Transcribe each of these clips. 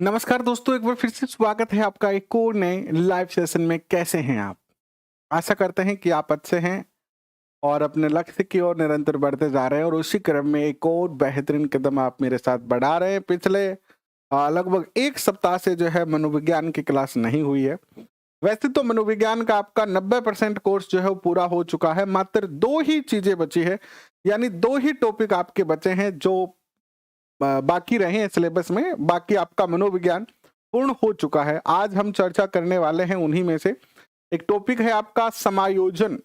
नमस्कार दोस्तों, एक बार फिर से स्वागत है आपका एक और नए लाइव सेशन में। कैसे हैं आप? आशा करते हैं कि आप अच्छे हैं और अपने लक्ष्य की ओर निरंतर बढ़ते जा रहे हैं और उसी क्रम में एक और बेहतरीन कदम आप मेरे साथ बढ़ा रहे हैं। पिछले लगभग 1 सप्ताह से जो है मनोविज्ञान की क्लास नहीं हुई है। वैसे तो मनोविज्ञान का आपका 90% कोर्स जो है वो पूरा हो चुका है, मात्र 2 ही चीज़ें बची है, यानी 2 ही टॉपिक आपके बचे हैं जो बाकी रहे हैं सिलेबस में। बाकी आपका मनोविज्ञान पूर्ण हो चुका है। आज हम चर्चा करने वाले हैं उन्हीं में से। एक टॉपिक है आपका समायोजन।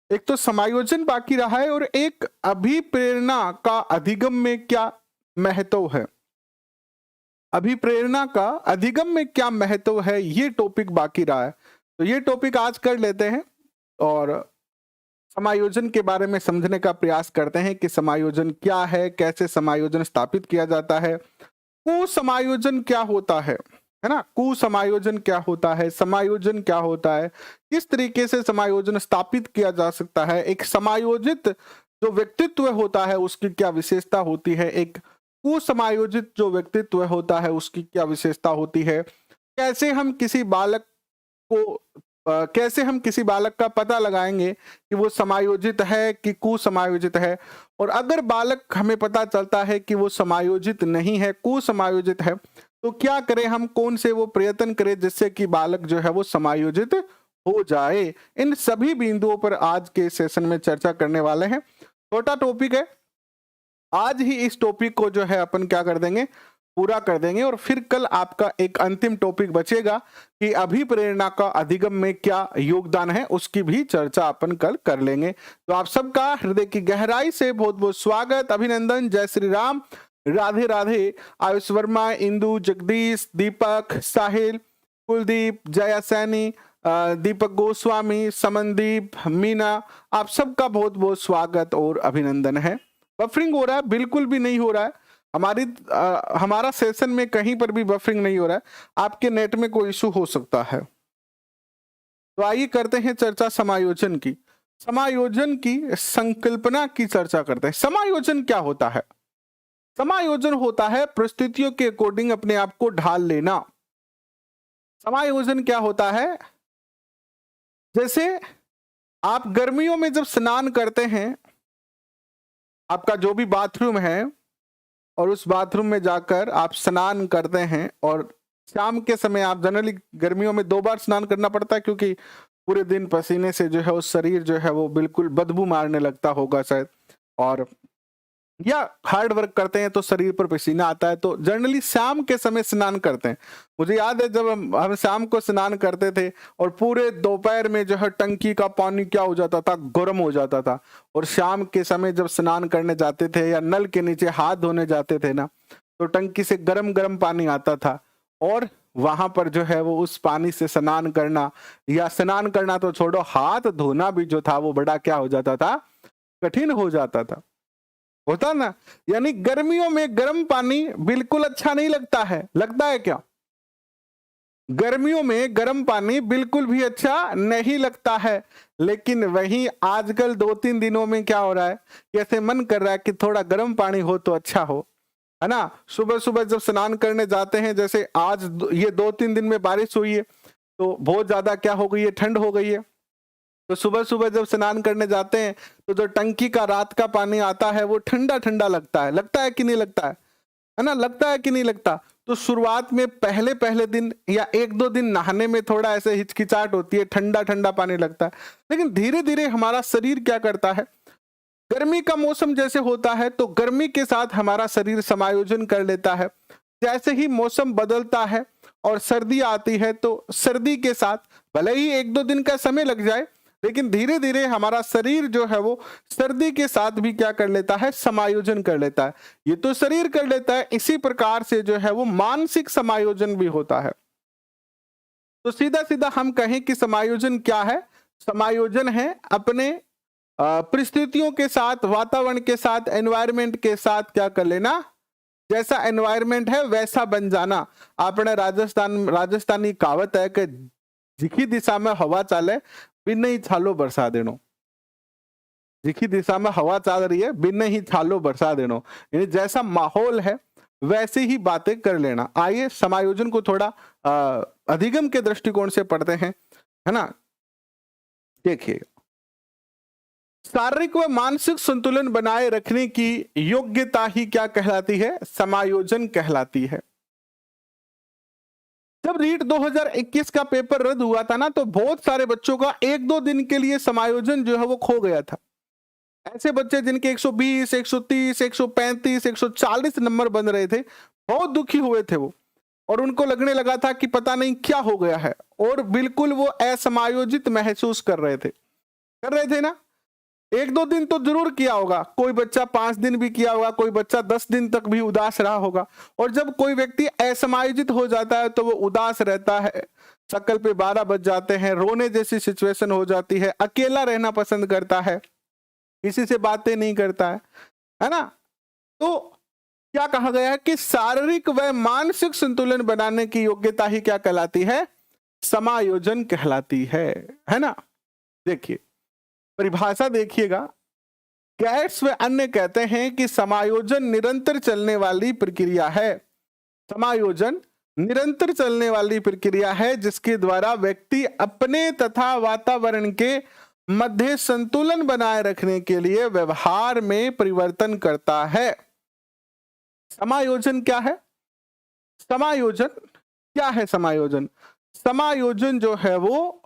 एक तो समायोजन बाकी रहा है और एक अभिप्रेरणा का अधिगम में क्या महत्व है। अभिप्रेरणा का अधिगम में क्या महत्व है, ये टॉपिक बाकी रहा है। तो ये टॉपिक आज कर लेते हैं और समायोजन के बारे में समझने का प्रयास करते हैं कि समायोजन क्या है, कैसे समायोजन स्थापित किया जाता है, कुसमायोजन क्या होता है ना? कुसमायोजन क्या होता है, समायोजन क्या होता है, किस तरीके से समायोजन स्थापित किया जा सकता है, एक समायोजित जो व्यक्तित्व होता है उसकी क्या विशेषता होती है, एक कुसमायोजित जो व्यक्तित्व होता है उसकी क्या विशेषता होती है, कैसे हम किसी बालक को कैसे हम किसी बालक का पता लगाएंगे कि वो समायोजित है कि कुसमायोजित है। और अगर बालक हमें पता चलता है कि वो समायोजित नहीं है, कुसमायोजित है, तो क्या करें हम, कौन से वो प्रयत्न करें जिससे कि बालक जो है वो समायोजित हो जाए। इन सभी बिंदुओं पर आज के सेशन में चर्चा करने वाले हैं। छोटा टॉपिक है, आज ही इस टॉपिक को जो है अपन क्या कर देंगे, पूरा कर देंगे और फिर कल आपका एक अंतिम टॉपिक बचेगा कि अभिप्रेरणा का अधिगम में क्या योगदान है, उसकी भी चर्चा अपन कल कर लेंगे। तो आप सबका हृदय की गहराई से बहुत बहुत स्वागत, अभिनंदन, जय श्री राम, राधे राधे। आयुष वर्मा, इंदु, जगदीश, दीपक, साहिल, कुलदीप, जया सैनी, दीपक गोस्वामी, समनदीप, मीना, आप सबका बहुत बहुत स्वागत और अभिनंदन है। बफरिंग हो रहा है? बिल्कुल भी नहीं हो रहा है। हमारा सेशन में कहीं पर भी बफरिंग नहीं हो रहा है। आपके नेट में कोई इशू हो सकता है। तो आइए करते हैं चर्चा समायोजन की। समायोजन की संकल्पना की चर्चा करते हैं। समायोजन क्या होता है? समायोजन होता है परिस्थितियों के अकॉर्डिंग अपने आप को ढाल लेना। समायोजन क्या होता है? जैसे आप गर्मियों में जब स्नान करते हैं, आपका जो भी बाथरूम है और उस बाथरूम में जाकर आप स्नान करते हैं और शाम के समय आप जनरली गर्मियों में 2 बार स्नान करना पड़ता है क्योंकि पूरे दिन पसीने से जो है वो शरीर जो है वो बिल्कुल बदबू मारने लगता होगा शायद, और या हार्ड वर्क करते हैं तो शरीर पर पसीना आता है, तो जनरली शाम के समय स्नान करते हैं। मुझे याद है जब हम शाम को स्नान करते थे और पूरे दोपहर में जो है टंकी का पानी क्या हो जाता था, गर्म हो जाता था, और शाम के समय जब स्नान करने जाते थे या नल के नीचे हाथ धोने जाते थे ना, तो टंकी से गरम गरम पानी आता था और वहां पर जो है वो उस पानी से स्नान करना, या स्नान करना तो छोड़ो, हाथ धोना भी जो था वो बड़ा क्या हो जाता था, कठिन हो जाता था, होता ना। यानी गर्मियों में गर्म पानी बिल्कुल अच्छा नहीं लगता है, लगता है क्या? गर्मियों में गर्म पानी बिल्कुल भी अच्छा नहीं लगता है। लेकिन वहीं आजकल 2-3 दिनों में क्या हो रहा है, कैसे मन कर रहा है कि थोड़ा गर्म पानी हो तो अच्छा हो, है ना? सुबह सुबह जब स्नान करने जाते हैं, जैसे आज ये 2-3 दिन में बारिश हुई है तो बहुत ज्यादा क्या हो गई है, ठंड हो गई है। तो सुबह सुबह जब स्नान करने जाते हैं तो जो टंकी का रात का पानी आता है वो ठंडा ठंडा लगता है कि नहीं लगता है ना? लगता है कि नहीं लगता? तो शुरुआत में पहले पहले दिन या 1-2 दिन नहाने में थोड़ा ऐसे हिचकिचाहट होती है, ठंडा ठंडा पानी लगता है, लेकिन धीरे धीरे हमारा शरीर क्या करता है, गर्मी का मौसम जैसे होता है तो गर्मी के साथ हमारा शरीर समायोजन कर लेता है। जैसे ही मौसम बदलता है और सर्दी आती है तो सर्दी के साथ भले ही 1-2 दिन का समय लग जाए, लेकिन धीरे धीरे हमारा शरीर जो है वो सर्दी के साथ भी क्या कर लेता है, समायोजन कर लेता है। ये तो शरीर कर लेता है, इसी प्रकार से जो है वो मानसिक समायोजन भी होता है। तो सीधा सीधा हम कहें कि समायोजन क्या है? समायोजन है अपने परिस्थितियों के साथ, वातावरण के साथ, एनवायरमेंट के साथ क्या कर लेना, जैसा एनवायरमेंट है वैसा बन जाना। आपने राजस्थानी कहावत है कि जिखी दिशा में हवा चाले बिन ही छालो बरसा देनो। जिखी दिशा में हवा चल रही है बिन ही छालो बरसा देनो, यानी जैसा माहौल है वैसे ही बातें कर लेना। आइए समायोजन को थोड़ा अधिगम के दृष्टिकोण से पढ़ते हैं, है ना। देखिए, शारीरिक व मानसिक संतुलन बनाए रखने की योग्यता ही क्या कहलाती है? समायोजन कहलाती है। जब रीट 2021 का पेपर रद्द हुआ था ना, तो बहुत सारे बच्चों का 1-2 दिन के लिए समायोजन जो है वो खो गया था। ऐसे बच्चे जिनके 120, 130, 135, 140 नंबर बन रहे थे, बहुत दुखी हुए थे वो, और उनको लगने लगा था कि पता नहीं क्या हो गया है, और बिल्कुल वो असमायोजित महसूस कर रहे थे ना। 1-2 दिन तो जरूर किया होगा, कोई बच्चा 5 दिन भी किया होगा, कोई बच्चा 10 दिन तक भी उदास रहा होगा। और जब कोई व्यक्ति असमायोजित हो जाता है तो वो उदास रहता है, शक्ल पे 12 बज जाते हैं, रोने जैसी सिचुएशन हो जाती है, अकेला रहना पसंद करता है, किसी से बातें नहीं करता है ना। तो क्या कहा गया है कि शारीरिक व मानसिक संतुलन बनाने की योग्यता ही क्या कहलाती है? समायोजन कहलाती है ना। देखिए, परिभाषा देखिएगा, गैट्स व अन्य कहते हैं कि समायोजन निरंतर चलने वाली प्रक्रिया है। समायोजन निरंतर चलने वाली प्रक्रिया है जिसके द्वारा व्यक्ति अपने तथा वातावरण के मध्य संतुलन बनाए रखने के लिए व्यवहार में परिवर्तन करता है। समायोजन क्या है? समायोजन क्या है? समायोजन जो है वो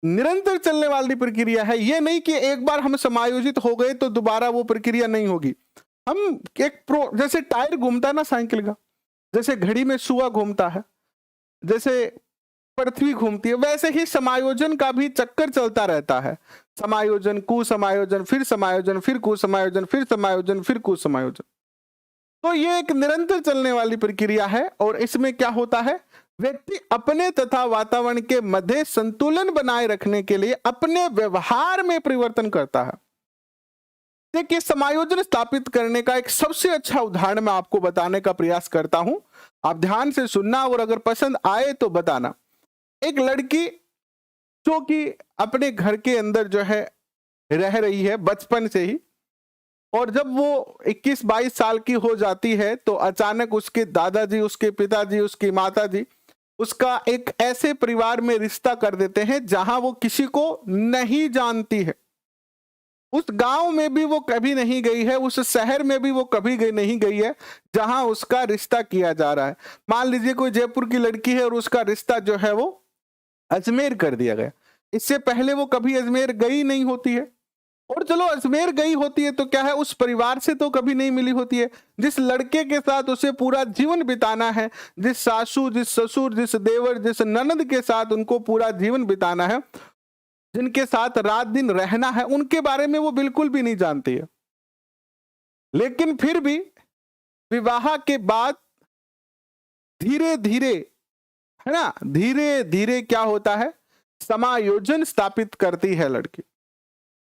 निरंतर चलने वाली प्रक्रिया है। ये नहीं कि एक बार हम समायोजित हो गए तो दोबारा वो प्रक्रिया नहीं होगी। हम जैसे टायर घूमता है ना साइकिल का, जैसे घड़ी में सुआ घूमता है, जैसे पृथ्वी घूमती है, वैसे ही समायोजन का भी चक्कर चलता रहता है। समायोजन, कुसमायोजन, फिर समायोजन, फिर कुसमायोजन, फिर समायोजन, फिर कुसमायोजन। तो ये एक निरंतर चलने वाली प्रक्रिया है, और इसमें क्या होता है? व्यक्ति अपने तथा वातावरण के मध्य संतुलन बनाए रखने के लिए अपने व्यवहार में परिवर्तन करता है। देखिए, समायोजन स्थापित करने का एक सबसे अच्छा उदाहरण मैं आपको बताने का प्रयास करता हूं। आप ध्यान से सुनना, और अगर पसंद आए तो बताना। एक लड़की जो कि अपने घर के अंदर जो है रह रही है बचपन से ही, और जब वो 21-22 साल की हो जाती है तो अचानक उसके दादाजी, उसके पिताजी, उसकी माताजी उसका एक ऐसे परिवार में रिश्ता कर देते हैं जहां वो किसी को नहीं जानती है। उस गांव में भी वो कभी नहीं गई है, उस शहर में भी वो कभी नहीं गई है जहां उसका रिश्ता किया जा रहा है। मान लीजिए कोई जयपुर की लड़की है और उसका रिश्ता जो है वो अजमेर कर दिया गया। इससे पहले वो कभी अजमेर गई नहीं होती है, और चलो अजमेर गई होती है तो क्या है, उस परिवार से तो कभी नहीं मिली होती है जिस लड़के के साथ उसे पूरा जीवन बिताना है, जिस सासू, जिस ससुर, जिस देवर, जिस ननद के साथ उनको पूरा जीवन बिताना है, जिनके साथ रात दिन रहना है, उनके बारे में वो बिल्कुल भी नहीं जानती है। लेकिन फिर भी विवाह के बाद धीरे धीरे, है ना, धीरे धीरे क्या होता है? समायोजन स्थापित करती है लड़की।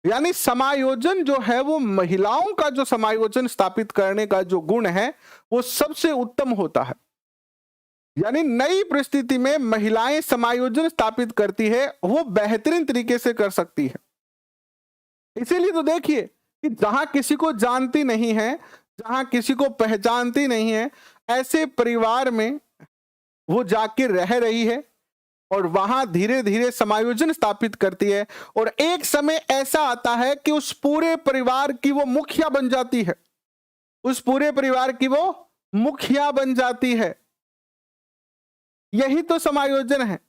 यानी समायोजन जो है वो महिलाओं का जो समायोजन स्थापित करने का जो गुण है वो सबसे उत्तम होता है। यानी नई परिस्थिति में महिलाएं समायोजन स्थापित करती है, वो बेहतरीन तरीके से कर सकती है। इसीलिए तो देखिए कि जहां किसी को जानती नहीं है, जहां किसी को पहचानती नहीं है, ऐसे परिवार में वो जाके रह रही है और वहां धीरे धीरे समायोजन स्थापित करती है, और एक समय ऐसा आता है कि उस पूरे परिवार की वो मुखिया बन जाती है। उस पूरे परिवार की वो मुखिया बन जाती है। यही तो समायोजन है।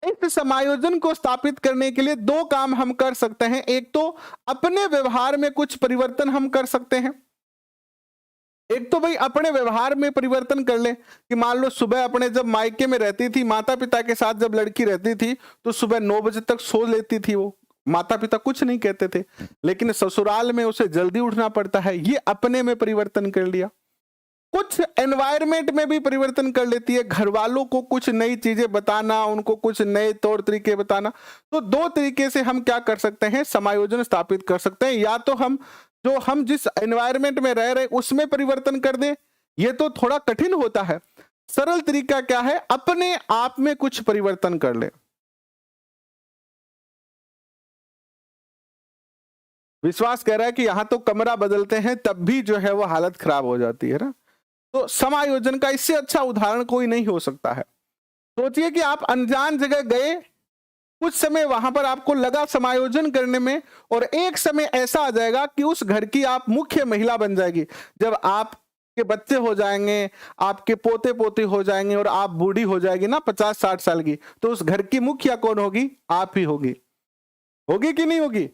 इस समायोजन को स्थापित करने के लिए दो काम हम कर सकते हैं। एक तो अपने व्यवहार में कुछ परिवर्तन हम कर सकते हैं। एक तो भाई अपने व्यवहार में परिवर्तन कर ले कि मान लो सुबह अपने जब मायके में रहती थी, माता पिता के साथ जब लड़की रहती थी तो सुबह 9 बजे तक सो लेती थी वो, माता पिता कुछ नहीं कहते थे। लेकिन ससुराल में उसे जल्दी उठना पड़ता है, ये अपने में परिवर्तन कर लिया। कुछ एनवायरमेंट में भी परिवर्तन कर लेती है, घर वालों को कुछ नई चीजें बताना, उनको कुछ नए तौर तरीके बताना। तो दो तरीके से हम क्या कर सकते हैं, समायोजन स्थापित कर सकते हैं। या तो हम जिस एनवायरमेंट में रह रहे उसमें परिवर्तन कर दें, ये तो थोड़ा कठिन होता है। सरल तरीका क्या है, अपने आप में कुछ परिवर्तन कर ले। विश्वास कह रहा है कि यहाँ तो कमरा बदलते हैं तब भी जो है वो हालत खराब हो जाती है ना। तो समायोजन का इससे अच्छा उदाहरण कोई नहीं हो सकता है। सोचिए कि आप अनजान जगह गए, कुछ समय वहां पर आपको लगा समायोजन करने में, और एक समय ऐसा आ जाएगा कि उस घर की आप मुख्य महिला बन जाएगी। जब आपके बच्चे हो जाएंगे, आपके पोते पोते हो जाएंगे और आप बूढ़ी हो जाएगी ना 50-60 साल की, तो उस घर की मुखिया कौन होगी? आप ही होगी। होगी कि नहीं होगी?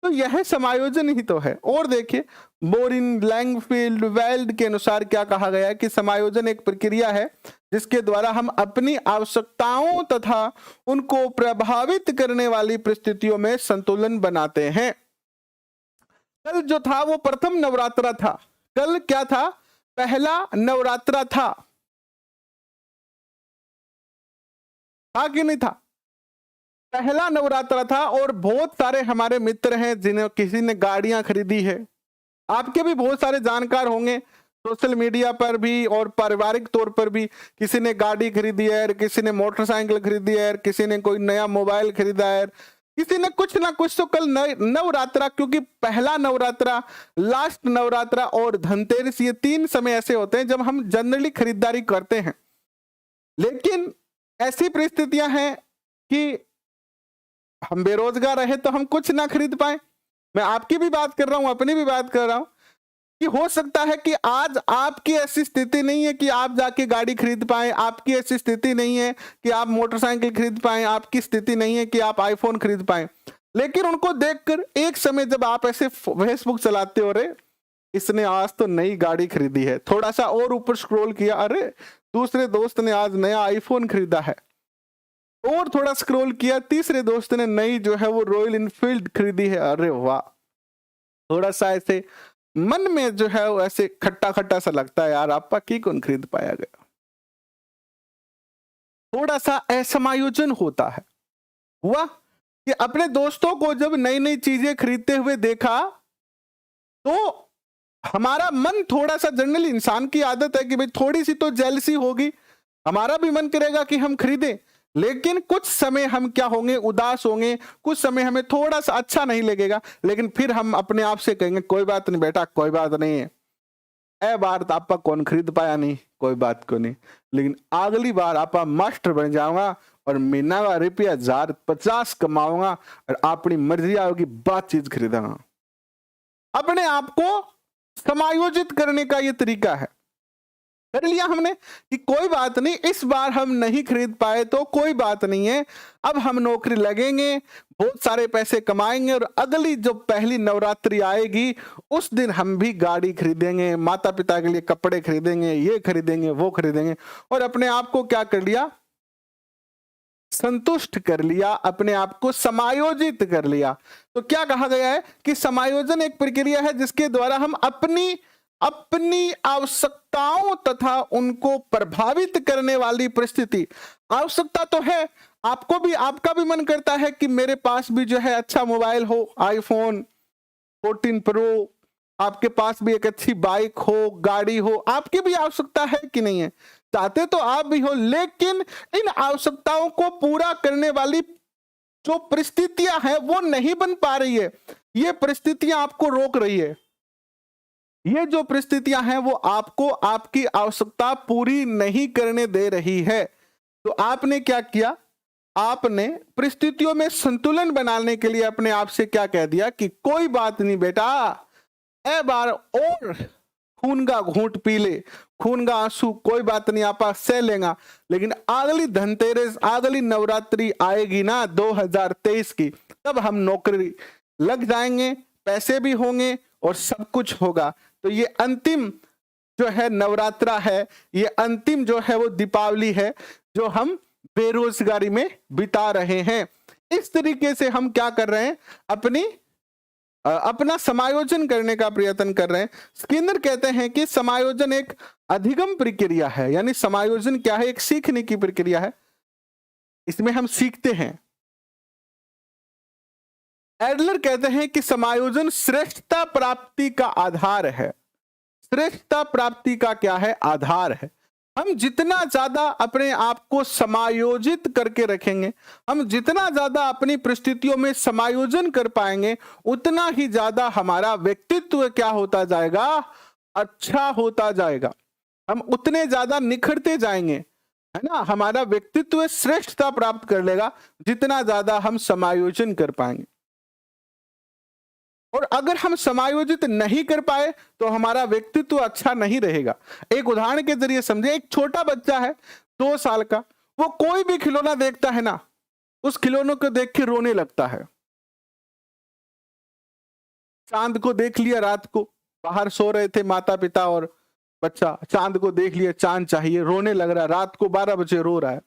तो यह समायोजन ही तो है। और देखिए बोरिन लैंगफील्ड वेल्ड के अनुसार क्या कहा गया है कि समायोजन एक प्रक्रिया है जिसके द्वारा हम अपनी आवश्यकताओं तथा उनको प्रभावित करने वाली परिस्थितियों में संतुलन बनाते हैं। कल जो था वो प्रथम नवरात्रा था। कल क्या था? पहला नवरात्रा था कि नहीं था? पहला नवरात्रा था और बहुत सारे हमारे मित्र हैं जिन्हें किसी ने गाड़ियां खरीदी है। आपके भी बहुत सारे जानकार होंगे सोशल मीडिया पर भी और पारिवारिक तौर पर भी, किसी ने गाड़ी खरीदी है, किसी ने मोटरसाइकिल खरीदी है, किसी ने कोई नया मोबाइल खरीदा है, किसी ने कुछ ना कुछ। तो कल नवरात्रा, क्योंकि पहला नवरात्रा, लास्ट नवरात्रा और धनतेरस, ये 3 समय ऐसे होते हैं जब हम जनरली खरीदारी करते हैं। लेकिन ऐसी परिस्थितियां हैं कि हम बेरोजगार रहे तो हम कुछ ना खरीद पाए। मैं आपकी भी बात कर रहा हूं, अपनी भी बात कर रहा हूं कि हो सकता है कि आज आपकी ऐसी स्थिति नहीं है कि आप जाके गाड़ी खरीद पाए, आपकी ऐसी स्थिति नहीं है कि आप मोटरसाइकिल खरीद पाए, आपकी स्थिति नहीं है कि आप आईफोन खरीद पाए। लेकिन उनको देखकर एक समय जब आप ऐसे फेसबुक चलाते हो, अरे इसने आज तो नई गाड़ी खरीदी है, थोड़ा सा और ऊपर स्क्रॉल किया, अरे दूसरे दोस्त ने आज नया आईफोन खरीदा है, और थोड़ा स्क्रॉल किया, तीसरे दोस्त ने नई जो है वो रॉयल इनफील्ड खरीदी है। अरे वाह, थोड़ा सा ऐसे मन में जो है वो ऐसे खट्टा खट्टा सा लगता है, यार आपका की कौन खरीद पाया गया। थोड़ा सा असमायोजन होता है। हुआ कि अपने दोस्तों को जब नई नई चीजें खरीदते हुए देखा तो हमारा मन थोड़ा सा, जनरली इंसान की आदत है कि भाई थोड़ी सी तो जेलसी होगी, हमारा भी मन करेगा कि हम खरीदें। लेकिन कुछ समय हम क्या होंगे? उदास होंगे, कुछ समय हमें थोड़ा सा अच्छा नहीं लगेगा, लेकिन फिर हम अपने आप से कहेंगे कोई बात नहीं बेटा, कोई बात नहीं है, ए बार तो आपका कौन खरीद पाया नहीं, कोई बात को नहीं, लेकिन अगली बार आपा मास्टर बन जाऊंगा और महीना का रुपया 1050 कमाऊंगा और अपनी मर्जी आओगी बात चीज खरीदांगा। अपने आप को समायोजित करने का ये तरीका है। कर लिया हमने कि कोई बात नहीं, इस बार हम नहीं खरीद पाए तो कोई बात नहीं है, अब हम नौकरी लगेंगे, बहुत सारे पैसे कमाएंगे और अगली जो पहली नवरात्रि आएगी उस दिन हम भी गाड़ी खरीदेंगे, माता पिता के लिए कपड़े खरीदेंगे, ये खरीदेंगे, वो खरीदेंगे, और अपने आप को क्या कर लिया? संतुष्ट कर लिया, अपने आप को समायोजित कर लिया। तो क्या कहा गया है कि समायोजन एक प्रक्रिया है जिसके द्वारा हम अपनी आवश्यकताओं तथा उनको प्रभावित करने वाली परिस्थिति, आवश्यकता तो है, आपको भी, आपका भी मन करता है कि मेरे पास भी जो है अच्छा मोबाइल हो, आईफोन 14 प्रो, आपके पास भी एक अच्छी बाइक हो, गाड़ी हो, आपकी भी आवश्यकता है कि नहीं है? चाहते तो आप भी हो, लेकिन इन आवश्यकताओं को पूरा करने वाली जो परिस्थितियां हैं वो नहीं बन पा रही है। ये परिस्थितियां आपको रोक रही है। ये जो परिस्थितियां हैं वो आपको आपकी आवश्यकता पूरी नहीं करने दे रही है। तो आपने क्या किया? आपने परिस्थितियों में संतुलन बनाने के लिए अपने आप से क्या कह दिया कि कोई बात नहीं बेटा, ए बार और खून का घूंट पी ले, खून का आंसू कोई बात नहीं, आपा सह लेगा, लेकिन अगली धनतेरस, अगली नवरात्रि आएगी ना 2023 की, तब हम नौकरी लग जाएंगे, पैसे भी होंगे और सब कुछ होगा। तो ये अंतिम जो है नवरात्रा है, ये अंतिम जो है वो दीपावली है जो हम बेरोजगारी में बिता रहे हैं। इस तरीके से हम क्या कर रहे हैं? अपना समायोजन करने का प्रयत्न कर रहे हैं। स्किनर कहते हैं कि समायोजन एक अधिगम प्रक्रिया है, यानी समायोजन क्या है? एक सीखने की प्रक्रिया है, इसमें हम सीखते हैं। एडलर कहते हैं कि समायोजन श्रेष्ठता प्राप्ति का आधार है। श्रेष्ठता प्राप्ति का क्या है? आधार है। हम जितना ज्यादा अपने आप को समायोजित करके रखेंगे, हम जितना ज्यादा अपनी परिस्थितियों में समायोजन कर पाएंगे, उतना ही ज्यादा हमारा व्यक्तित्व क्या होता जाएगा, अच्छा होता जाएगा। हम उतने ज्यादा निखरते जाएंगे, है ना, हमारा व्यक्तित्व श्रेष्ठता प्राप्त कर लेगा जितना ज्यादा हम समायोजन कर पाएंगे। और अगर हम समायोजित नहीं कर पाए तो हमारा व्यक्तित्व अच्छा नहीं रहेगा। एक उदाहरण के जरिए समझे, एक छोटा बच्चा है 2 साल का, वो कोई भी खिलौना देखता है ना, उस खिलौनों को देख के रोने लगता है। चांद को देख लिया, रात को बाहर सो रहे थे माता पिता और बच्चा, चांद को देख लिया, चांद चाहिए, रोने लग रहा है, रात को 12 बजे रो रहा है।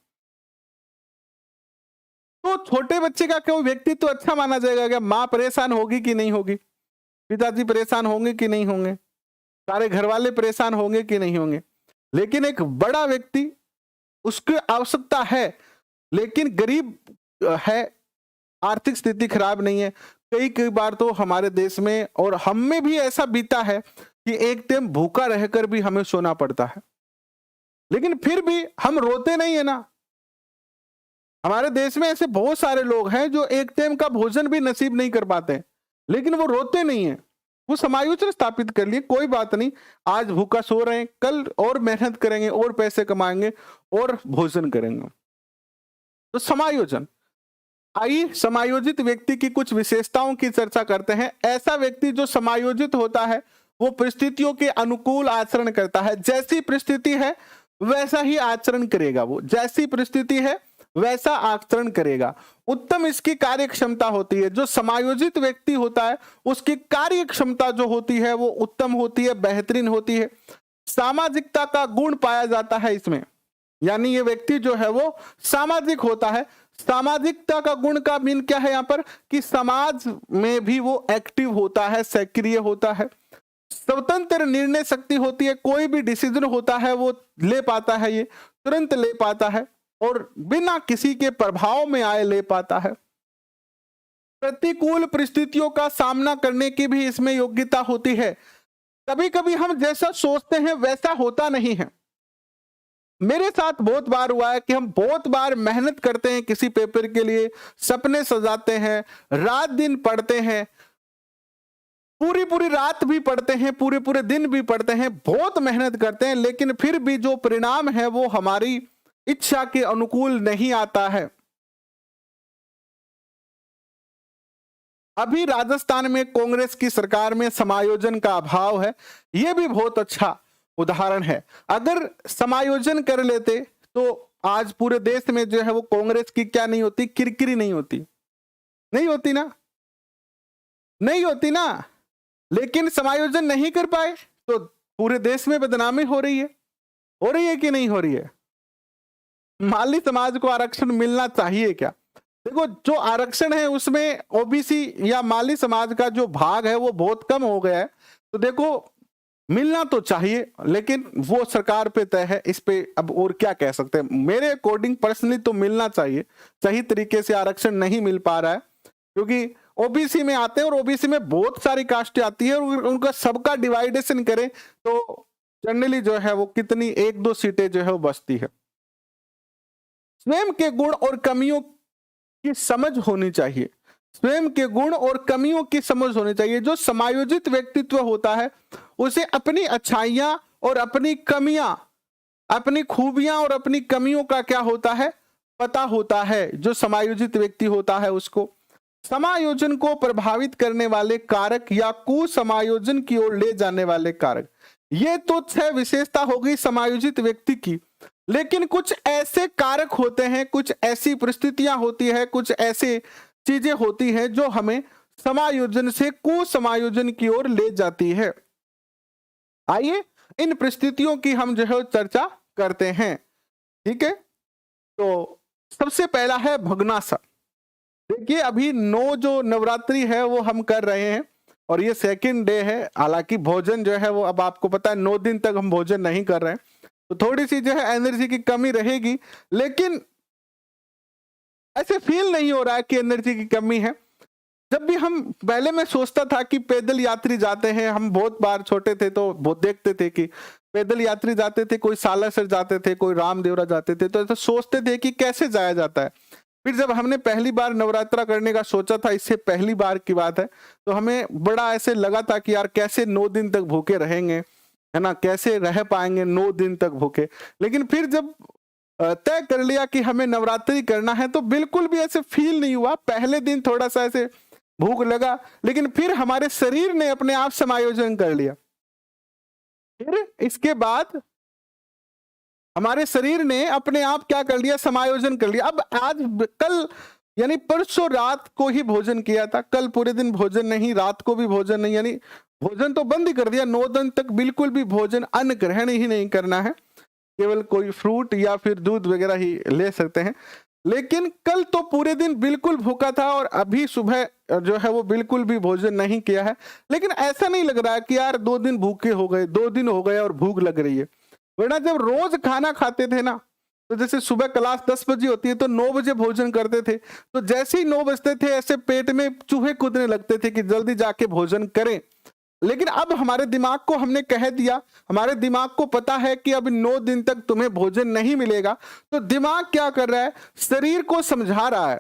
तो छोटे बच्चे का क्यों व्यक्तित्व अच्छा माना जाएगा? क्या माँ परेशान होगी कि नहीं होगी, पिताजी परेशान होंगे कि नहीं होंगे, सारे घर वाले परेशान होंगे कि नहीं होंगे? लेकिन एक बड़ा व्यक्ति, उसकी आवश्यकता है, लेकिन गरीब है, आर्थिक स्थिति खराब नहीं है। कई कई बार तो हमारे देश में और हम में भी ऐसा बीता है कि एक टाइम भूखा रहकर भी हमें सोना पड़ता है, लेकिन फिर भी हम रोते नहीं है ना। हमारे देश में ऐसे बहुत सारे लोग हैं जो एक टाइम का भोजन भी नसीब नहीं कर पाते, लेकिन वो रोते नहीं है। वो समायोजन स्थापित कर लिए, कोई बात नहीं, आज भूखा सो रहे हैं, कल और मेहनत करेंगे और पैसे कमाएंगे और भोजन करेंगे। तो समायोजन। आइए समायोजित व्यक्ति की कुछ विशेषताओं की चर्चा करते हैं। ऐसा व्यक्ति जो समायोजित होता है वो परिस्थितियों के अनुकूल आचरण करता है। जैसी परिस्थिति है वैसा ही आचरण करेगा, वो जैसी परिस्थिति है वैसा आचरण करेगा। उत्तम इसकी कार्य क्षमता होती है। जो समायोजित व्यक्ति होता है उसकी कार्य क्षमता जो होती है वो उत्तम होती है, बेहतरीन होती है। सामाजिकता का गुण पाया जाता है इसमें, यानी ये व्यक्ति जो है वो सामाजिक होता है। सामाजिकता का गुण का मीन क्या है यहाँ पर, कि समाज में भी वो एक्टिव होता है, सक्रिय होता है। स्वतंत्र निर्णय शक्ति होती है, कोई भी डिसीजन होता है वो ले पाता है, ये तुरंत ले पाता है और बिना किसी के प्रभाव में आए ले पाता है। प्रतिकूल परिस्थितियों का सामना करने की भी इसमें योग्यता होती है। कभी कभी हम जैसा सोचते हैं वैसा होता नहीं है। मेरे साथ बहुत बार हुआ है कि हम बहुत बार मेहनत करते हैं किसी पेपर के लिए, सपने सजाते हैं, रात दिन पढ़ते हैं, पूरी पूरी रात भी पढ़ते हैं, पूरे पूरे दिन भी पढ़ते हैं, बहुत मेहनत करते हैं, लेकिन फिर भी जो परिणाम है वो हमारी इच्छा के अनुकूल नहीं आता है। अभी राजस्थान में कांग्रेस की सरकार में समायोजन का अभाव है, यह भी बहुत अच्छा उदाहरण है। अगर समायोजन कर लेते तो आज पूरे देश में जो है वो कांग्रेस की क्या नहीं होती, किरकिरी नहीं होती, नहीं होती ना, नहीं होती ना। लेकिन समायोजन नहीं कर पाए तो पूरे देश में बदनामी हो रही है कि नहीं हो रही है? माली समाज को आरक्षण मिलना चाहिए क्या? देखो, जो आरक्षण है उसमें ओबीसी या माली समाज का जो भाग है वो बहुत कम हो गया है। तो देखो, मिलना तो चाहिए, लेकिन वो सरकार पे तय है, इस पे अब और क्या कह सकते हैं। मेरे अकॉर्डिंग पर्सनली तो मिलना चाहिए। सही तरीके से आरक्षण नहीं मिल पा रहा है, क्योंकि ओबीसी में आते हैं और ओबीसी में बहुत सारी कास्टें आती है और उनका सबका डिवाइडेशन करें तो जनरली जो है वो कितनी 1-2 सीटें जो है वो बचती है। स्वयं के गुण और कमियों की समझ होनी चाहिए, स्वयं के गुण और कमियों की समझ होनी चाहिए। जो समायोजित व्यक्तित्व होता है उसे अपनी अच्छाइयां और अपनी कमियां, अपनी खूबियां और अपनी कमियों का क्या होता है, पता होता है। जो समायोजित व्यक्ति होता है उसको समायोजन को प्रभावित करने वाले कारक या कुसमायोजन की ओर ले जाने वाले कारक, ये तो 6 विशेषता होगी समायोजित व्यक्ति की। लेकिन कुछ ऐसे कारक होते हैं, कुछ ऐसी परिस्थितियां होती है, कुछ ऐसे चीजें होती हैं जो हमें समायोजन से कुसमायोजन की ओर ले जाती है। आइए इन परिस्थितियों की हम जो है चर्चा करते हैं, ठीक है। तो सबसे पहला है भग्नाशा। देखिए, अभी 9 जो नवरात्रि है वो हम कर रहे हैं और ये सेकंड डे है। हालांकि भोजन जो है वो अब आपको पता है 9 दिन तक हम भोजन नहीं कर रहे हैं, तो थोड़ी सी जो है एनर्जी की कमी रहेगी, लेकिन ऐसे फील नहीं हो रहा है कि एनर्जी की कमी है। जब भी हम पहले मैं सोचता था कि पैदल यात्री जाते हैं, हम बहुत बार छोटे थे तो बहुत देखते थे कि पैदल यात्री जाते थे, कोई सालासर जाते थे, कोई रामदेवरा जाते थे, तो ऐसा सोचते थे कि कैसे जाया जाता है। फिर जब हमने पहली बार नवरात्रा करने का सोचा था, इससे पहली बार की बात है, तो हमें बड़ा ऐसे लगा था कि यार कैसे 9 दिन तक भूखे रहेंगे, है ना, कैसे रह पाएंगे 9 दिन तक भूखे। लेकिन फिर जब तय कर लिया कि हमें नवरात्रि करना है, तो बिल्कुल भी ऐसे फील नहीं हुआ। पहले दिन थोड़ा सा ऐसे भूख लगा, लेकिन फिर हमारे शरीर ने अपने आप समायोजन कर लिया। फिर इसके बाद हमारे शरीर ने अपने आप क्या कर लिया, समायोजन कर लिया। अब आज कल यानी परसों रात को ही भोजन किया था, कल पूरे दिन भोजन नहीं, रात को भी भोजन नहीं, यानी भोजन तो बंद ही कर दिया। 9 दिन तक बिल्कुल भी भोजन, अन्न ग्रहण ही नहीं करना है, केवल कोई फ्रूट या फिर दूध वगैरह ही ले सकते हैं। लेकिन कल तो पूरे दिन बिल्कुल भूखा था और अभी सुबह जो है वो बिल्कुल भी भोजन नहीं किया है। लेकिन ऐसा नहीं लग रहा है कि यार 2 दिन भूखे हो गए, 2 दिन हो गए और भूख लग रही है। वरना जब रोज खाना खाते थे ना, तो जैसे सुबह क्लास 10 बजे होती है तो 9 बजे भोजन करते थे, तो जैसे ही 9 बजते थे ऐसे पेट में चूहे कूदने लगते थे कि जल्दी जाके भोजन करें। लेकिन अब हमारे दिमाग को हमने कह दिया, हमारे दिमाग को पता है कि अब 9 दिन तक तुम्हें भोजन नहीं मिलेगा, तो दिमाग क्या कर रहा है, शरीर को समझा रहा है,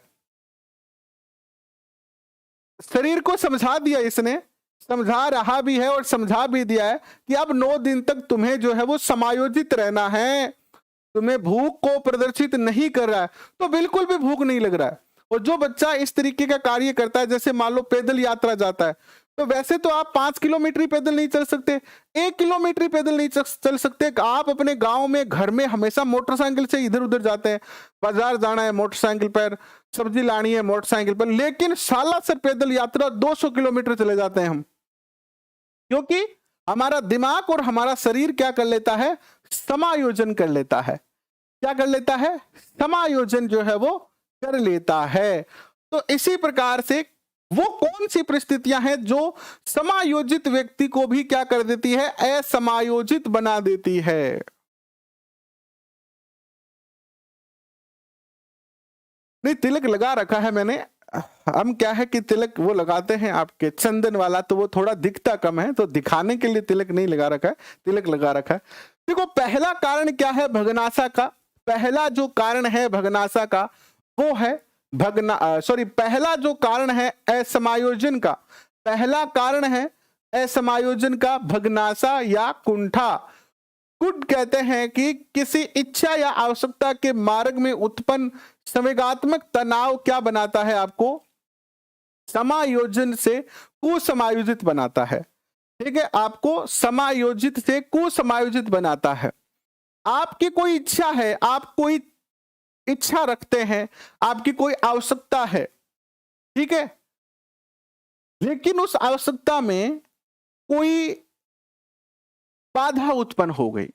शरीर को समझा दिया इसने, समझा रहा भी है और समझा भी दिया है कि अब 9 दिन तक तुम्हें जो है वो समायोजित रहना है, तुम्हें भूख को प्रदर्शित नहीं कर रहा है, तो बिल्कुल भी भूख नहीं लग रहा है। और जो बच्चा इस तरीके का कार्य करता है, जैसे मान लो पैदल यात्रा जाता है, तो वैसे तो आप 5 किलोमीटर ही पैदल नहीं चल सकते, 1 किलोमीटर ही पैदल नहीं चल सकते। आप अपने गांव में, घर में हमेशा मोटरसाइकिल से इधर उधर जाते हैं, बाजार जाना है मोटरसाइकिल पर, सब्जी लानी है मोटरसाइकिल पर, लेकिन सालासर पैदल यात्रा 200 किलोमीटर चले जाते हैं हम, क्योंकि हमारा दिमाग और हमारा शरीर क्या कर लेता है, समायोजन कर लेता है। क्या कर लेता है, समायोजन जो है वो कर लेता है। तो इसी प्रकार से वो कौन सी परिस्थितियां हैं जो समायोजित व्यक्ति को भी क्या कर देती है, असमायोजित बना देती है। नहीं, तिलक लगा रखा है मैंने। हम क्या है कि तिलक वो लगाते हैं आपके चंदन वाला, तो वो थोड़ा दिखता कम है, तो दिखाने के लिए तिलक नहीं लगा रखा है, तिलक लगा रखा है। देखो, पहला कारण क्या है भगनासा का, पहला जो कारण है भगनासा का वो है पहला जो कारण है असमायोजन का, पहला कारण है असमायोजन का भगनासा या कुंठा। कुंठ कहते हैं कि किसी इच्छा या आवश्यकता के मार्ग में उत्पन्न संवेगात्मक तनाव क्या बनाता है, आपको समायोजन से कुसमायोजित बनाता है। ठीक है, आपको समायोजित से कुसमायोजित बनाता है। आपकी कोई इच्छा है, आप कोई इच्छा रखते हैं, आपकी कोई आवश्यकता है, ठीक है, लेकिन उस आवश्यकता में कोई बाधा उत्पन्न हो गई।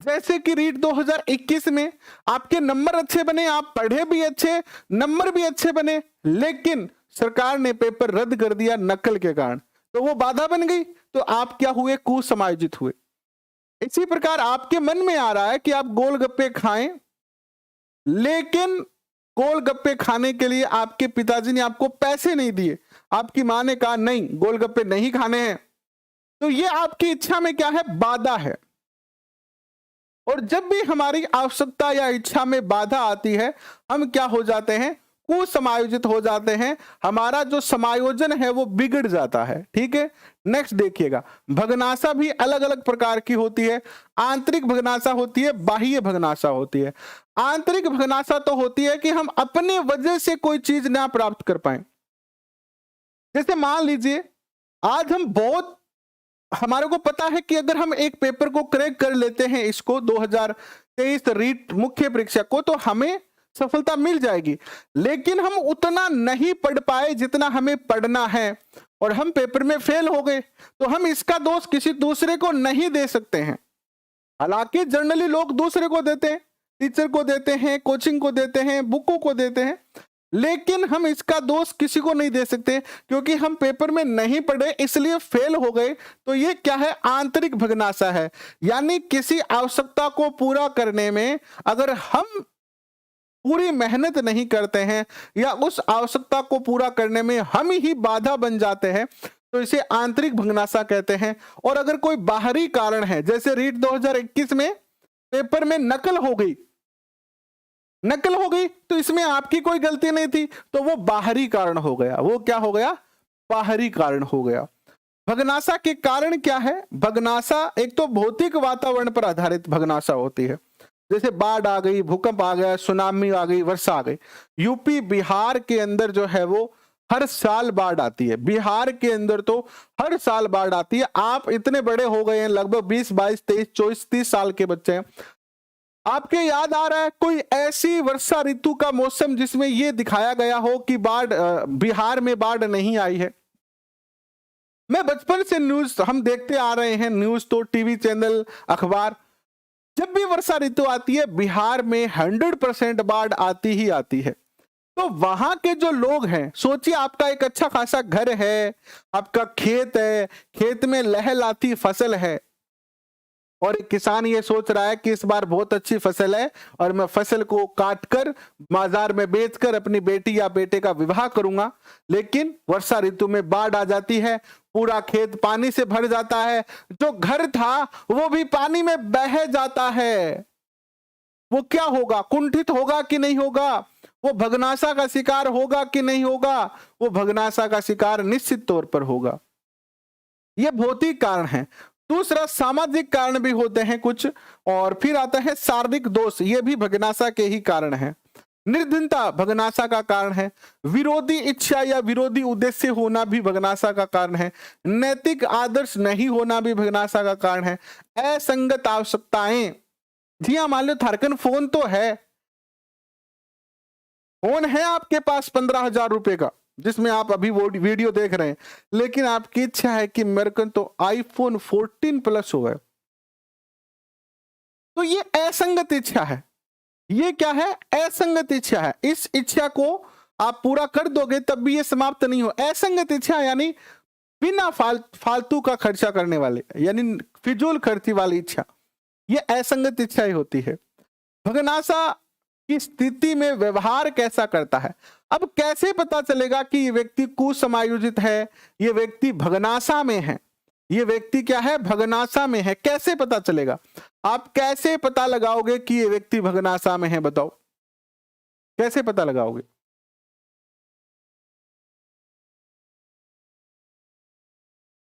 जैसे कि रीट 2021 में आपके नंबर अच्छे बने, आप पढ़े भी अच्छे, नंबर भी अच्छे बने, लेकिन सरकार ने पेपर रद्द कर दिया नकल के कारण, तो वो बाधा बन गई, तो आप क्या हुए, कुसमायोजित हुए। इसी प्रकार आपके मन में आ रहा है कि आप गोलगप्पे खाएं, लेकिन गोलगप्पे खाने के लिए आपके पिताजी ने आपको पैसे नहीं दिए, आपकी मां ने कहा नहीं गोलगप्पे नहीं खाने हैं, तो ये आपकी इच्छा में क्या है, बाधा है। और जब भी हमारी आवश्यकता या इच्छा में बाधा आती है, हम क्या हो जाते हैं, कुसमायोजित हो जाते हैं, हमारा जो समायोजन है वो बिगड़ जाता है। ठीक है, नेक्स्ट देखिएगा, भगनासा भी अलग अलग प्रकार की होती है। आंतरिक भगनासा होती है, बाह्य भगनासा होती है। आंतरिक भगनासा तो होती है कि हम अपने वजह से कोई चीज ना प्राप्त कर पाए। जैसे मान लीजिए आज हम बहुत, हमारे को पता है कि अगर हम एक पेपर को क्रैक कर लेते हैं, इसको 2023 रीट मुख्य परीक्षा को, तो हमें सफलता मिल जाएगी। लेकिन हम उतना नहीं पढ़ पाए जितना हमें पढ़ना है और हम पेपर में फेल हो गए, तो हम इसका दोष किसी दूसरे को नहीं दे सकते हैं। हालांकि जनरली लोग दूसरे को देते हैं, टीचर को देते हैं, कोचिंग को देते हैं, बुकों को देते हैं, लेकिन हम इसका दोष किसी को नहीं दे सकते क्योंकि हम पेपर में नहीं पढ़े इसलिए फेल हो गए। तो ये क्या है, आंतरिक भगनासा है। यानी किसी आवश्यकता को पूरा करने में अगर हम पूरी मेहनत नहीं करते हैं या उस आवश्यकता को पूरा करने में हम ही बाधा बन जाते हैं, तो इसे आंतरिक भग्नाशा कहते हैं। और अगर कोई बाहरी कारण है, जैसे रीट 2021 में पेपर में नकल हो गई, तो इसमें आपकी कोई गलती नहीं थी, तो वो बाहरी कारण हो गया। वो क्या हो गया? बाहरी कारण हो गया। भग्नाशा के कारण क्या है? भग्नाशा एक तो भौतिक वातावरण पर आधारित भग्नाशा होती है, जैसे बाढ़ आ गई, भूकंप आ गया, सुनामी आ गई, वर्षा आ गई। यूपी बिहार के अंदर जो है वो हर साल बाढ़ आती है। बिहार के अंदर तो हर साल बाढ़ आती है। आप इतने बड़े हो गए हैं, लगभग 20, 22, 23, 24, 30 साल के बच्चे हैं, आपके याद आ रहा है कोई ऐसी वर्षा ऋतु का मौसम जिसमें यह दिखाया गया हो कि बिहार में बाढ़ नहीं आई है? मैं बचपन से न्यूज हम देखते आ रहे हैं, न्यूज तो टीवी चैनल, अखबार, जब भी वर्षा ऋतु आती है बिहार में 100% बाढ़ आती ही आती है। तो वहां के जो लोग हैं, सोचिए आपका एक अच्छा खासा घर है, आपका खेत है, खेत में लहलहाती फसल है, और एक किसान ये सोच रहा है कि इस बार बहुत अच्छी फसल है और मैं फसल को काटकर बाजार में बेचकर अपनी बेटी या बेटे का विवाह करूंगा। लेकिन वर्षा ऋतु में बाढ़ आ जाती है, पूरा खेत पानी से भर जाता है, जो घर था वो भी पानी में बह जाता है। वो क्या होगा? कुंठित होगा कि नहीं होगा? वो भग्नाशा का शिकार होगा कि नहीं होगा? वो भग्नाशा का शिकार निश्चित तौर पर होगा। ये भौतिक कारण है। दूसरा, सामाजिक कारण भी होते हैं कुछ, और फिर आता है शारीरिक दोष, ये भी भग्नाशा के ही कारण है। निर्धनता भग्नाशा का कारण है। विरोधी इच्छा या विरोधी उद्देश्य होना भी भग्नाशा का कारण है। नैतिक आदर्श नहीं होना भी भग्नाशा का कारण है। असंगत आवश्यकताएं, जी हाँ, मान लो थारकन फोन तो है, फोन है आपके पास 15,000 रुपए का, जिसमें आप अभी वो वीडियो देख रहे हैं, लेकिन आपकी इच्छा है कि मेरे को तो आईफोन 14 प्लस हो गए, तो ये असंगत इच्छा है। ये क्या है? असंगत इच्छा है। इस इच्छा को आप पूरा कर दोगे तब भी ये समाप्त नहीं हो। असंगत इच्छा यानी बिना फालतू का खर्चा करने वाले, यानी फिजूल खर्ची वाली इच्छा, ये असंगत इच्छा ही होती है। भग्नाशा की स्थिति में व्यवहार कैसा करता है? अब कैसे पता चलेगा कि ये व्यक्ति कुसमायोजित है, ये व्यक्ति भग्नाशा में है? ये व्यक्ति क्या है? भग्नाशा में है। कैसे पता चलेगा? आप कैसे पता लगाओगे कि ये व्यक्ति भग्नाशा में है? बताओ, कैसे पता लगाओगे?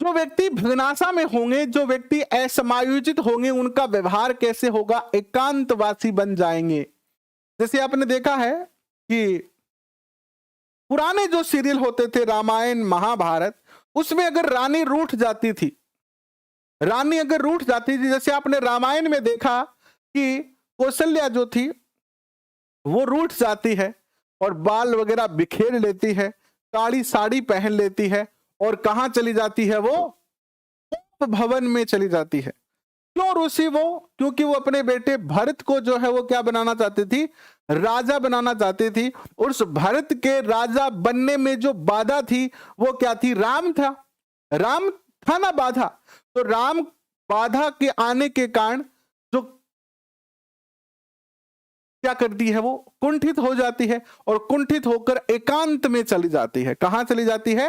जो व्यक्ति भग्नाशा में होंगे, जो व्यक्ति असमायोजित होंगे, उनका व्यवहार कैसे होगा? एकांतवासी बन जाएंगे। जैसे आपने देखा है कि पुराने जो सीरियल होते थे, रामायण, महाभारत, उसमें अगर रानी रूठ जाती थी, रानी अगर रूठ जाती थी, जैसे आपने रामायण में देखा कि कौशल्या जो थी वो रूठ जाती है और बाल वगैरह बिखेर लेती है, काली साड़ी पहन लेती है, और कहां चली जाती है? वो भवन में चली जाती है। क्यों रूसी वो? क्योंकि वो अपने बेटे भरत को जो है वो क्या बनाना चाहती थी? राजा बनाना चाहती थी। उस भरत के राजा बनने में जो बाधा थी वो क्या थी? राम था। राम था ना बाधा। तो राम बाधा के आने के कारण जो क्या करती है? वो कुंठित हो जाती है, और कुंठित होकर एकांत में चली जाती है। कहां चली जाती है?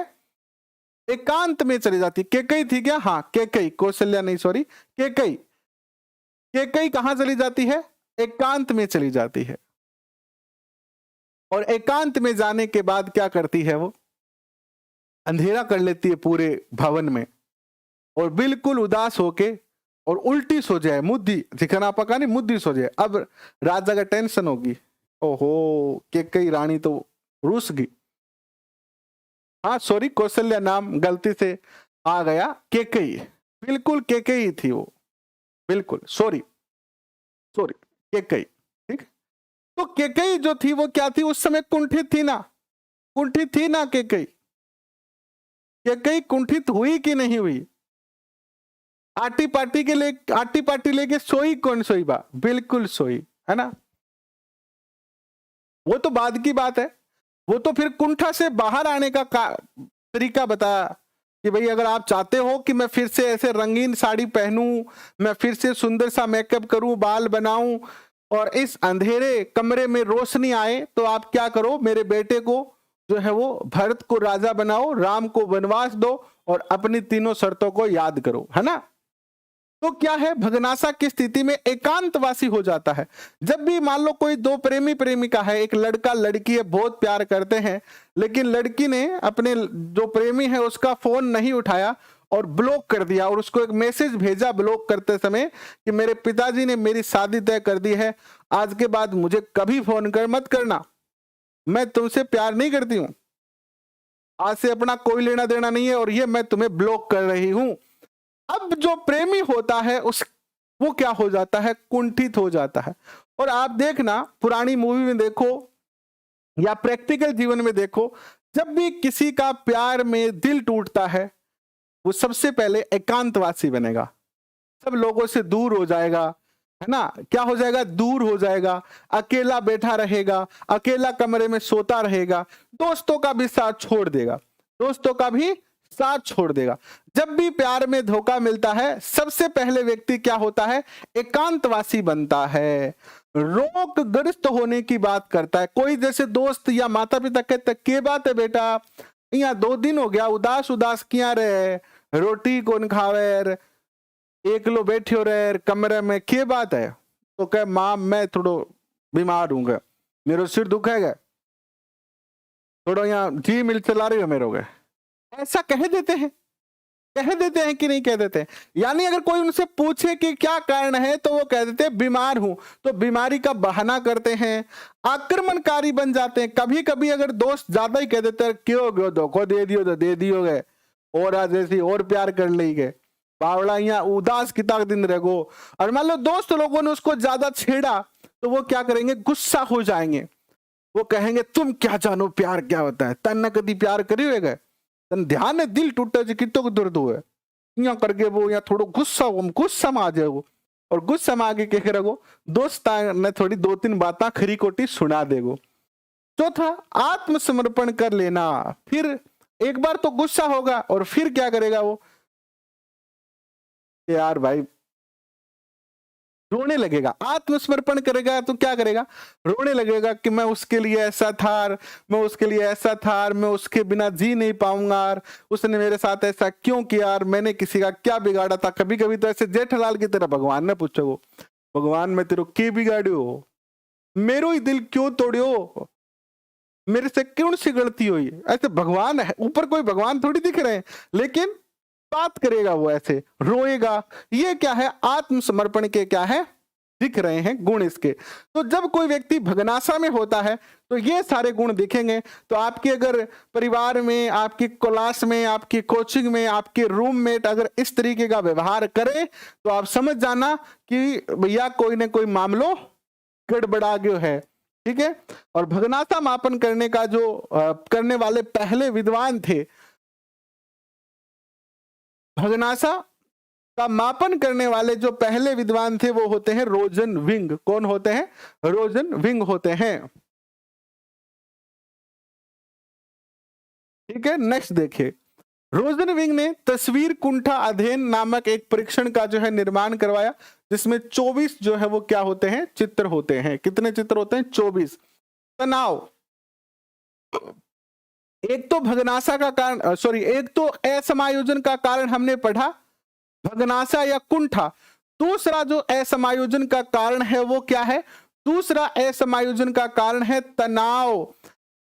एकांत में चली जाती। कैकेयी थी क्या? हाँ, कैकेयी, कौशल्या नहीं, सॉरी, कैकेयी। कैकेयी कहां चली जाती है? एकांत में चली जाती है। और एकांत में जाने के बाद क्या करती है? वो अंधेरा कर लेती है पूरे भवन में, और बिल्कुल उदास होके और उल्टी सो जाए, मुद्दी ठिकाना पका नहीं, मुद्दी सो जाए। अब राजा का टेंशन होगी, ओहो कैकेयी रानी तो रूस गई। हाँ सॉरी, कौशल्या नाम गलती से आ गया, कैकेयी, बिल्कुल कैकेयी थी वो, बिल्कुल सॉरी कैकेयी। ठीक, तो कैकेयी जो थी वो क्या थी? उस समय कुंठित थी ना? कुंठित थी ना कैकेयी? कैकेयी कुंठित हुई कि नहीं हुई? आटी पाटी लेके सोई कौन? सोई बा, बिल्कुल सोई, है ना? वो तो बाद की बात है। वो तो फिर कुंठा से बाहर आने का तरीका बताया कि भाई अगर आप चाहते हो कि मैं फिर से ऐसे रंगीन साड़ी पहनूं, मैं फिर से सुंदर सा मेकअप करूं, बाल बनाऊं, और इस अंधेरे कमरे में रोशनी आए, तो आप क्या करो, मेरे बेटे को जो है वो भरत को राजा बनाओ, राम को वनवास दो और अपनी तीनों शर्तों को याद करो, है ना। तो क्या है, भगनासा की स्थिति में एकांतवासी हो जाता है। जब भी मान लो कोई दो प्रेमी प्रेमिका है, एक लड़का लड़की है, बहुत प्यार करते हैं, लेकिन लड़की ने अपने जो प्रेमी है उसका फोन नहीं उठाया और ब्लॉक कर दिया, और उसको एक मैसेज भेजा ब्लॉक करते समय कि मेरे पिताजी ने मेरी शादी तय कर दी है, आज के बाद मुझे कभी फोन कर मत करना, मैं तुमसे प्यार नहीं करती हूं, आज से अपना कोई लेना देना नहीं है, और ये मैं तुम्हें ब्लॉक कर रही हूं। अब जो प्रेमी होता है उस वो क्या हो जाता है, कुंठित हो जाता है। और आप देखना, पुरानी मूवी में देखो या प्रैक्टिकल जीवन में देखो, जब भी किसी का प्यार में दिल टूटता है, वो सबसे पहले एकांतवासी बनेगा, सब लोगों से दूर हो जाएगा, है ना। क्या हो जाएगा, दूर हो जाएगा, अकेला बैठा रहेगा, अकेला कमरे में सोता रहेगा, दोस्तों का भी साथ छोड़ देगा, दोस्तों का भी साथ छोड़ देगा। जब भी प्यार में धोखा मिलता है, सबसे पहले व्यक्ति क्या होता है, एकांतवासी बनता है, रोगग्रस्त होने की बात करता है। कोई जैसे दोस्त या माता पिता कहते, के बात है बेटा, यहाँ 2 दिन हो गया, उदास उदास किया रहे, रोटी कौन खावे, एक लो बैठे रहे कमरे में, के बात है, तो कह माँ मैं थोड़ो बीमार हूँ, मेरे सिर दुखेगा, थोड़ा यहाँ जी मिल चला रही हो मेरे गए, ऐसा कह देते हैं, कह देते हैं कि नहीं कह देते हैं। यानी अगर कोई उनसे पूछे कि क्या कारण है, तो वो कह देते हैं बीमार हूं, तो बीमारी का बहाना करते हैं, आक्रमणकारी बन जाते हैं। कभी कभी अगर दोस्त ज्यादा ही कह देते हैं, क्यों गयो धोखो दे दियो तो दे दियो गए, और आज ऐसी और प्यार कर ली गए, बावड़ा यहाँ उदास कितना दिन रहो। और मान लो दोस्त लोगों ने उसको ज्यादा छेड़ा, तो वो क्या करेंगे, गुस्सा हो जाएंगे, वो कहेंगे तुम क्या जानो प्यार क्या होता है, तन कभी प्यार करी हुए गए, ध्यान है दिल टूटे जो कितो को दर्द हुए, यहाँ करके वो यहाँ थोड़ा गुस्सा में आ जाए वो, और गुस्सा में आगे कह रखो, दोस्त ने थोड़ी 2-3 बातें खरी कोटी सुना देगो। चौथा, आत्मसमर्पण कर लेना। फिर एक बार तो गुस्सा होगा और फिर क्या करेगा वो, यार भाई रोने लगेगा, आत्मसमर्पण करेगा तो क्या करेगा, रोने लगेगा कि मैं उसके लिए ऐसा था, मैं उसके लिए ऐसा था, मैं उसके बिना जी नहीं पाऊंगा, उसने मेरे साथ ऐसा क्यों किया, मैंने किसी का क्या बिगाड़ा था। कभी कभी तो ऐसे जेठलाल की तरह भगवान ने पूछो, भगवान मैं तेरे के बिगाड़ियो, मेरो ही दिल क्यों तोड़ियो, मेरे से क्यों सी गलती हुई। ऐसे भगवान है, ऊपर कोई भगवान थोड़ी दिख रहे हैं, लेकिन बात करेगा वो, ऐसे रोएगा। ये क्या है, आत्मसमर्पण के क्या है, दिख रहे हैं गुण इसके। तो जब कोई व्यक्ति भगनासा में होता है तो ये सारे गुण दिखेंगे। तो आपके अगर परिवार में, आपकी क्लास में, आपकी कोचिंग में, आपके रूममेट अगर इस तरीके का व्यवहार करे, तो आप समझ जाना कि भैया कोई ना कोई मामलो गड़बड़ा गया है, ठीक है। और भगनासा मापन करने का जो करने वाले पहले विद्वान थे, भगनासा का मापन करने वाले जो पहले विद्वान थे, वो होते हैं रोजन विंग। कौन होते हैं, रोजन विंग होते हैं, ठीक है। नेक्स्ट देखिए, रोजन विंग ने तस्वीर कुंठा अध्ययन नामक एक परीक्षण का जो है निर्माण करवाया, जिसमें 24 जो है वो क्या होते हैं, चित्र होते हैं। कितने चित्र होते हैं, 24। तनाव, एक तो भगनासा का कारण, सॉरी, एक तो असमायोजन का कारण हमने पढ़ा, भगनासा या कुंठा। दूसरा जो असमायोजन का कारण है वो क्या है, दूसरा असमायोजन का कारण है तनाव।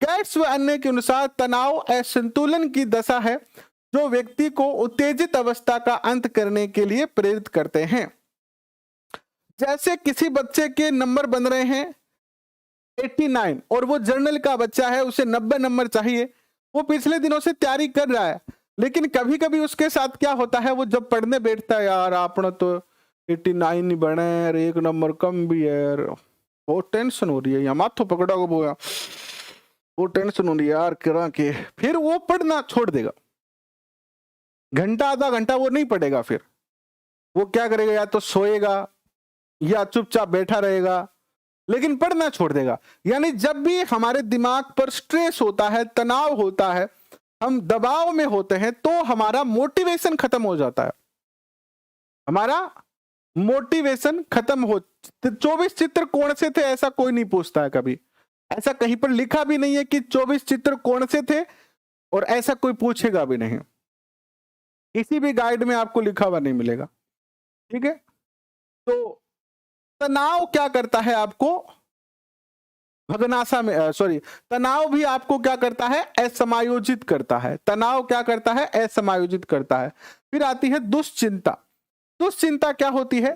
कैट्स व अन्य के अनुसार तनाव असंतुलन की दशा है जो व्यक्ति को उत्तेजित अवस्था का अंत करने के लिए प्रेरित करते हैं। जैसे किसी बच्चे के नंबर बन रहे हैं 89 और वो जर्नल का बच्चा है, उसे 90 नंबर चाहिए, वो पिछले दिनों से तैयारी कर रहा है, लेकिन कभी कभी उसके साथ क्या होता है, वो जब पढ़ने बैठता है, यार आपने तो 89 नहीं बने, 1 नंबर कम भी है, वो टेंशन हो रही है, यहाँ माथो पकड़ा को बोया, वो टेंशन हो रही है यार करा के, फिर वो पढ़ना छोड़ देगा, घंटा आधा घंटा वो नहीं पढ़ेगा, फिर वो क्या करेगा, या तो सोएगा या चुपचाप बैठा रहेगा, लेकिन पढ़ना छोड़ देगा। यानी जब भी हमारे दिमाग पर स्ट्रेस होता है, तनाव होता है, हम दबाव में होते हैं, तो हमारा मोटिवेशन खत्म हो जाता है, हमारा मोटिवेशन खत्म हो। 24 चित्र कौन से थे ऐसा कोई नहीं पूछता है कभी, ऐसा कहीं पर लिखा भी नहीं है कि 24 चित्र कौन से थे, और ऐसा कोई पूछेगा भी नहीं, किसी भी गाइड में आपको लिखा हुआ नहीं मिलेगा। ठीक है, तो तनाव क्या करता है आपको भगनाशा में, सॉरी, तनाव भी आपको क्या करता है, असमायोजित करता है। तनाव क्या करता है, असमायोजित करता है। फिर आती है दुश्चिंता। दुश्चिंता क्या होती है,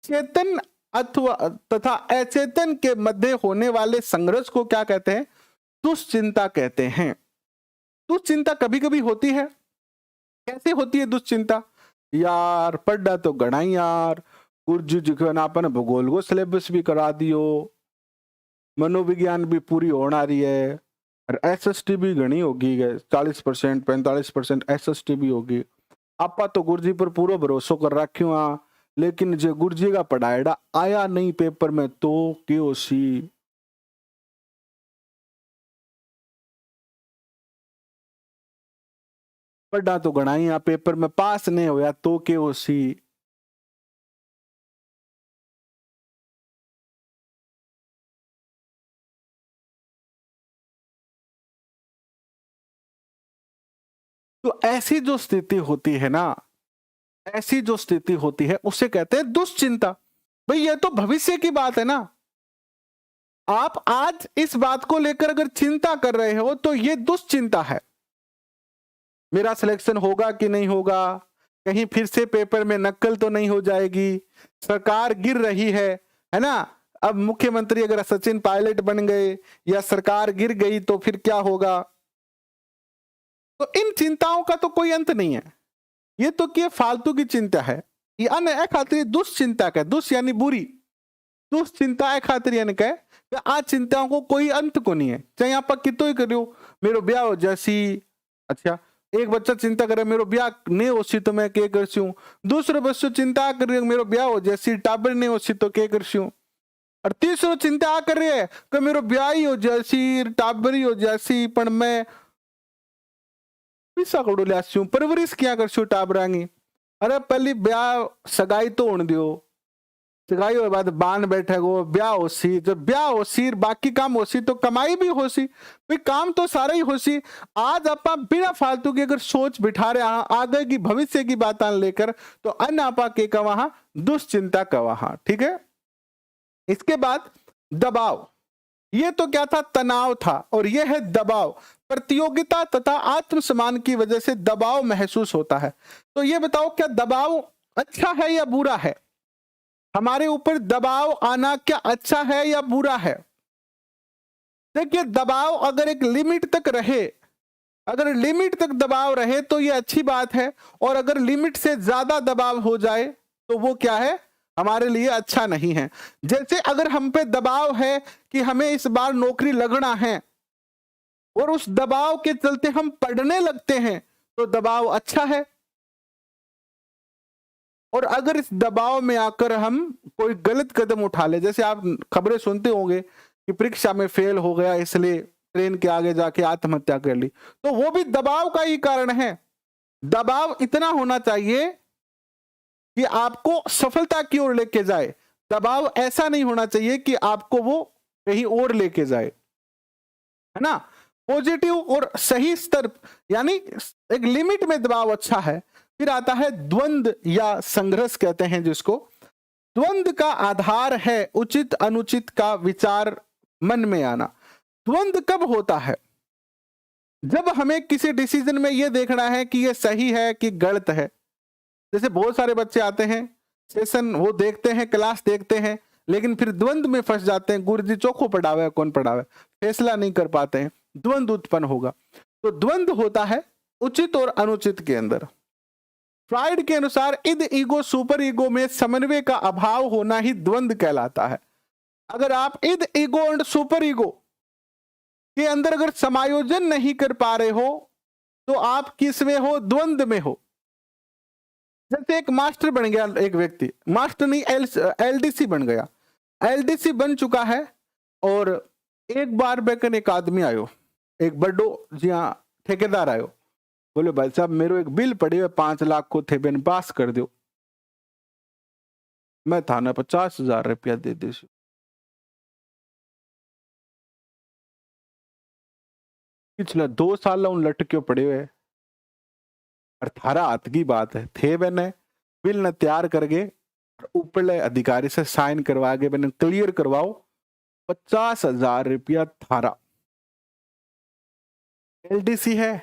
चेतन अथवा तथा अचेतन के मध्य होने वाले संघर्ष को क्या कहते हैं, दुश्चिंता कहते हैं। दुश्चिंता कभी कभी होती है। कैसे होती है दुश्चिंता, यार पढ़ा तो गणा ही यार, गुरुजी जी को अपन भूगोल को सिलेबस भी करा दियो, मनोविज्ञान भी पूरी होना रही है, और एसएसटी भी घनी होगी, 40% 45% एसएसटी भी होगी। आपा तो गुरुजी पर पूरा भरोसा कर रखियो, लेकिन जो गुरुजी का पढ़ाएड़ा आया नहीं पेपर में तो क्यों सी। पढ़ा तो घना ही, पेपर में पास नहीं होया तो क्यों सी। तो ऐसी जो स्थिति होती है ना, ऐसी जो स्थिति होती है उसे कहते हैं दुश्चिंता। भाई ये तो भविष्य की बात है ना, आप आज इस बात को लेकर अगर चिंता कर रहे हो तो ये दुश्चिंता है। मेरा सिलेक्शन होगा कि नहीं होगा, कहीं फिर से पेपर में नकल तो नहीं हो जाएगी, सरकार गिर रही है ना। अब मुख्यमंत्री अगर सचिन पायलट बन गए या सरकार गिर गई तो फिर क्या होगा। तो इन चिंताओं का तो कोई अंत नहीं है, ये तो कि फालतू की चिंता है। ये अन्य खातिर दुश्चिंता का, दुष् यानी बुरी, दुश्चिंता खातिर यानी कहे कि आज चिंताओं को कोई अंत को नहीं है, चाहे आप कितो ही करो, मेरो ब्याह हो जैसी। अच्छा, एक बच्चा चिंता करे मेरो ब्याह नहीं होसी तो मैं क्या करसी हूँ, दूसरे बच्चों चिंता कर रहे मेरो ब्याह हो जैसी, टाबर नहीं होसी तो क्या करसी हूँ, और तीसरो चिंता कर रही है कि मेरो ब्याह ही हो जैसी, टाबर ही हो जैसी, पर मैं पैसा कड़ो लियासी हूँ, परवरिश क्या करसी हूँ टाबरांगी। अरे पहली ब्याह सगाई तो होने दियो, सगाई के बाद बांध बैठे गो, ब्याह होसी, जब ब्याह होसी बाकी काम होसी तो कमाई भी होसी, भाई काम तो सारा ही होसी। आज आप बिना फालतू की अगर सोच बिठा रहे आगे की भविष्य की बात लेकर, तो अन्य आपा के कहा दुश्चिंता कहा। ठीक है, इसके बाद दबाव, ये तो क्या था, तनाव था, और यह है दबाव। प्रतियोगिता तथा आत्मसम्मान की वजह से दबाव महसूस होता है। तो ये बताओ क्या दबाव अच्छा है या बुरा है, हमारे ऊपर दबाव आना क्या अच्छा है या बुरा है। देखिए दबाव अगर एक लिमिट तक रहे, अगर लिमिट तक दबाव रहे तो ये अच्छी बात है, और अगर लिमिट से ज्यादा दबाव हो जाए तो वो क्या है, हमारे लिए अच्छा नहीं है। जैसे अगर हम पे दबाव है कि हमें इस बार नौकरी लगना है, और उस दबाव के चलते हम पढ़ने लगते हैं, तो दबाव अच्छा है। और अगर इस दबाव में आकर हम कोई गलत कदम उठा ले, जैसे आप खबरें सुनते होंगे कि परीक्षा में फेल हो गया इसलिए ट्रेन के आगे जाके आत्महत्या कर ली, तो वो भी दबाव का ही कारण है। दबाव इतना होना चाहिए कि आपको सफलता की ओर लेके जाए, दबाव ऐसा नहीं होना चाहिए कि आपको वो कहीं और लेके जाए, है ना। पॉजिटिव और सही स्तर, यानी एक लिमिट में दबाव अच्छा है। फिर आता है द्वंद या संघर्ष कहते हैं जिसको। द्वंद का आधार है उचित अनुचित का विचार मन में आना। द्वंद कब होता है, जब हमें किसी डिसीजन में यह देखना है कि यह सही है कि गलत है। जैसे बहुत सारे बच्चे आते हैं सेशन, वो देखते हैं, क्लास देखते हैं, लेकिन फिर द्वंद में फंस जाते हैं, गुरुजी चोखो पढ़ावे कौन पढ़ावे, फैसला नहीं कर पाते हैं, द्वंद उत्पन्न होगा। तो द्वंद होता है उचित और अनुचित के अंदर। फ्राइड के अनुसार इद ईगो सुपर ईगो में समन्वय का अभाव होना ही द्वंद कहलाता है। अगर आप इद ईगो एंड सुपर ईगो के अंदर अगर समायोजन नहीं कर पा रहे हो तो आप किस में हो, द्वंद में हो। जैसे एक मास्टर बन गया, एक व्यक्ति मास्टर नहीं एलडीसी बन गया, एलडीसी बन चुका है, और एक बार बेकन एक आदमी आयो, एक बड़ो जी हाँ ठेकेदार आयो, बोले भाई साहब मेरे एक बिल पड़े हुए 5 लाख को थे, बेन पास कर दो। मैं थाने 50,000 रुपया दे दीश। पिछले 2 साल उन लटके पड़े हुए और थारा हाथ की बात है थे मैंने बिल ने तैयार करके ऊपरले अधिकारी से साइन करवा के मैंने क्लियर करवाओ 50,000 रुपया थारा एलडीसी है,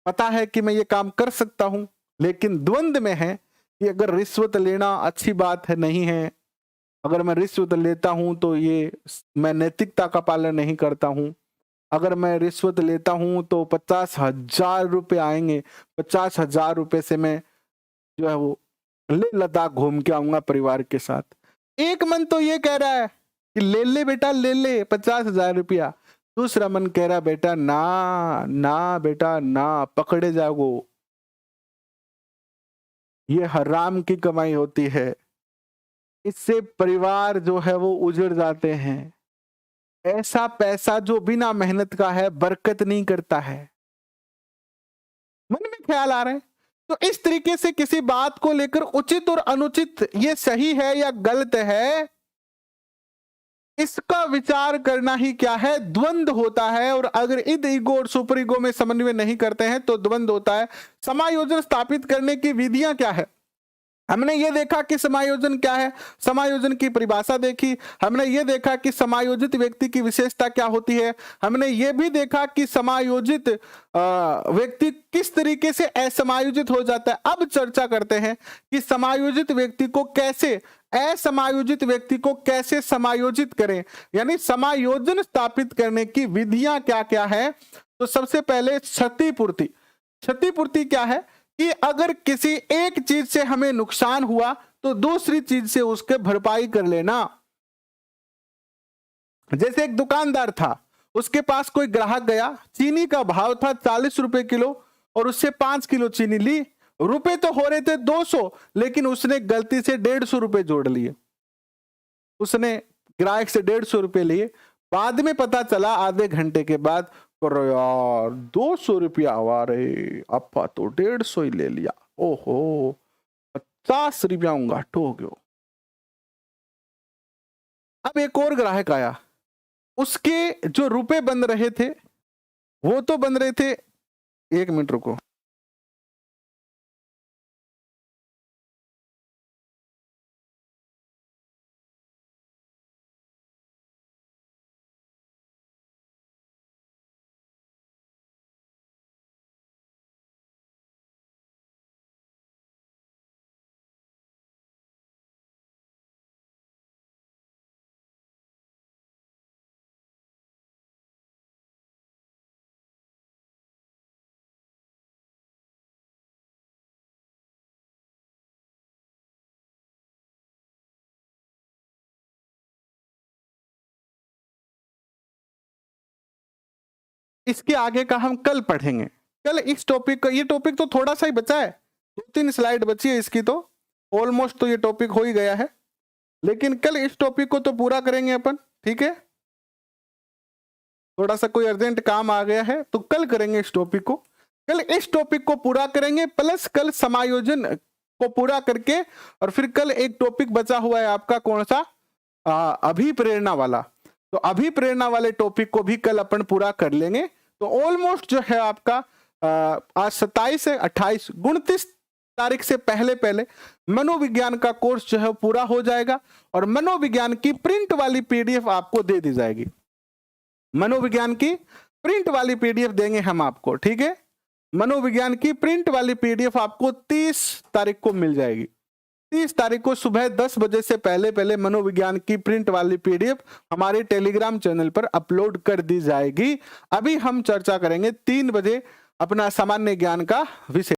पता है कि मैं ये काम कर सकता हूं, लेकिन द्वंद में है कि अगर रिश्वत लेना अच्छी बात है नहीं है, अगर मैं रिश्वत लेता हूं तो ये मैं नैतिकता का पालन नहीं करता हूं, अगर मैं रिश्वत लेता हूं तो 50,000 रुपये आएंगे, 50,000 रुपये से मैं जो है वो ले लद्दाख घूम के आऊंगा परिवार के साथ। एक मन तो ये कह रहा है कि ले बेटा ले 50,000 रुपया, दूसरा मन कह रहा बेटा ना ना बेटा ना, पकड़े जाओ, ये हराम की कमाई होती है, इससे परिवार जो है वो उजड़ जाते हैं, ऐसा पैसा जो बिना मेहनत का है बरकत नहीं करता है। मन में ख्याल आ रहे हैं तो इस तरीके से किसी बात को लेकर उचित और अनुचित, ये सही है या गलत है, इसका विचार करना ही क्या है, द्वंद होता है। और अगर इद ईगो और सुपर ईगो में समन्वय नहीं करते हैं तो द्वंद होता है। समायोजन स्थापित करने की विधियां क्या है, हमने ये देखा कि समायोजन क्या है, समायोजन की परिभाषा देखी, हमने ये देखा कि समायोजित व्यक्ति की विशेषता क्या होती है, हमने ये भी देखा कि समायोजित व्यक्ति किस तरीके से असमायोजित हो जाता है। अब चर्चा करते हैं कि समायोजित व्यक्ति को कैसे, असमायोजित व्यक्ति को कैसे समायोजित करें, यानी समायोजन स्थापित करने की विधियां क्या क्या है। तो सबसे पहले क्षतिपूर्ति। क्षतिपूर्ति क्या है कि अगर किसी एक चीज से हमें नुकसान हुआ तो दूसरी चीज से उसके भरपाई कर लेना। जैसे एक दुकानदार था, उसके पास कोई ग्राहक गया, चीनी का भाव था 40 रुपए किलो और उससे 5 किलो चीनी ली, रुपए तो हो रहे थे 200, लेकिन उसने गलती से 150 रुपए जोड़ लिए, उसने ग्राहक से 150 रुपए लिए। बाद में पता चला आधे घंटे के बाद, यार 200 रुपया हुआ रे, अपा तो 150 ही ले लिया, ओहो 50 रुपया घाट हो गयो। अब एक और ग्राहक आया, उसके जो रुपए बन रहे थे वो तो बन रहे थे, 1 मिनट रुको, इसके आगे का हम कल पढ़ेंगे। कल इस टॉपिक का, ये टॉपिक तो थोड़ा सा ही बचा है, 2-3 स्लाइड बची है इसकी, तो ऑलमोस्ट तो ये टॉपिक हो ही गया है, लेकिन कल इस टॉपिक को तो पूरा करेंगे अपन, ठीक है। थोड़ा सा कोई अर्जेंट काम आ गया है तो कल करेंगे इस टॉपिक को, कल इस टॉपिक को पूरा करेंगे, प्लस कल समायोजन को पूरा करके, और फिर कल एक टॉपिक बचा हुआ है आपका, कौन सा, अभिप्रेरणा वाला। तो अभिप्रेरणा वाले टॉपिक को भी कल अपन पूरा कर लेंगे। तो ऑलमोस्ट जो है आपका आज 27 से 28 29 तारीख से पहले पहले मनोविज्ञान का कोर्स जो है पूरा हो जाएगा, और मनोविज्ञान की प्रिंट वाली पीडीएफ आपको दे दी जाएगी। मनोविज्ञान की प्रिंट वाली पीडीएफ देंगे हम आपको, ठीक है। मनोविज्ञान की प्रिंट वाली पीडीएफ आपको 30 तारीख को मिल जाएगी। 30 तारीख को सुबह 10 बजे से पहले पहले मनोविज्ञान की प्रिंट वाली पीडीएफ हमारे टेलीग्राम चैनल पर अपलोड कर दी जाएगी। अभी हम चर्चा करेंगे 3 बजे अपना सामान्य ज्ञान का विषय।